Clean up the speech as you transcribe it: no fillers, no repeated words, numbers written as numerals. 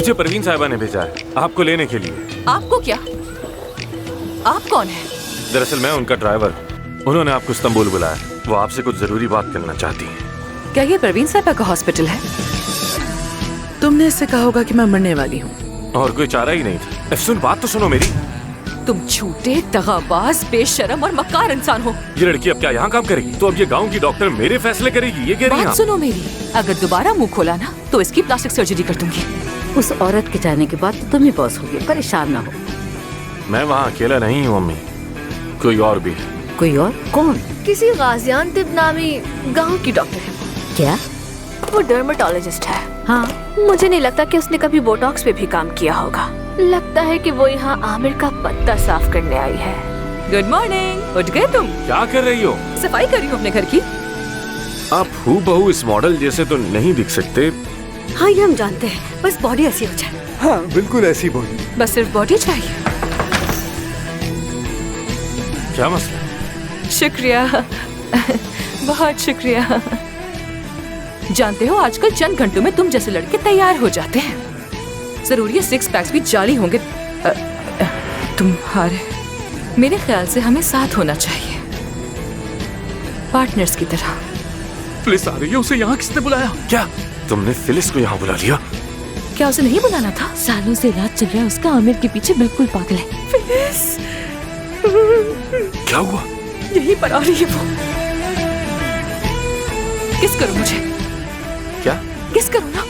मुझे परवीन साहिबा ने भेजा है आपको लेने के लिए। आपको क्या? आप कौन है? दरअसल मैं उनका ड्राइवर। उन्होंने आपको इस्तांबुल बुलाया। वो आपसे कुछ जरूरी बात करना चाहती हैं। क्या ये परवीन साहिबा का हॉस्पिटल है? तुमने इससे कहा होगा कि मैं मरने वाली हूँ। और कोई चारा ही नहीं था। सुन, बात तो सुनो मेरी। तुम झूठे, दगाबाज, बेशरम और मक्कार इंसान हो। ये लड़की अब क्या यहाँ काम करेगी? तो अब ये गांव की डॉक्टर मेरे फैसले करेगी, ये कह रही हैं? बात सुनो मेरी, अगर दोबारा मुंह खोला ना तो इसकी प्लास्टिक सर्जरी कर दूंगी। उस औरत के जाने के बाद तो तुम ही बॉस होगी, परेशान ना हो। मैं वहाँ अकेला नहीं हूँ अम्मी, कोई और भी है। कोई और? कौन? किसी गाजियानतिब नामी गांव की डॉक्टर है। क्या? वो डर्मेटोलॉजिस्ट है। हाँ, मुझे नहीं लगता कि उसने कभी बोटॉक्स पे भी काम किया होगा। लगता है कि वो यहाँ आमिर का पत्ता साफ करने आई है। Good morning. उठ गए तुम? क्या कर रही हो? सफाई कर रही हूँ अपने घर की। आप हूबहू इस मॉडल जैसे तो नहीं दिख सकते। हाँ, ये हम जानते हैं, बस बॉडी ऐसी हो जाए। हाँ बिल्कुल ऐसी बॉडी। बस सिर्फ बॉडी चाहिए। क्या मसला? शुक्रिया बहुत शुक्रिया। जानते हो आजकल चंद घंटों में तुम जैसे लड़के तैयार हो जाते हैं। जरूरी है सिक्स पैक्स भी जाली होंगे तुम्हारे। मेरे ख्याल से हमें साथ होना चाहिए, पार्टनर्स की तरह। पुलिस आ रही है, उसे यहाँ किसने बुलाया? क्या तुमने फिलिस को यहाँ बुला लिया? क्या उसे नहीं बुलाना था? सालों से इलाज चल रहा है उसका, आमिर के पीछे बिल्कुल पागल है। फिलिस, क्या हुआ? यहीं पर आ रही है वो। किस करो मुझे? क्या? किस करो ना।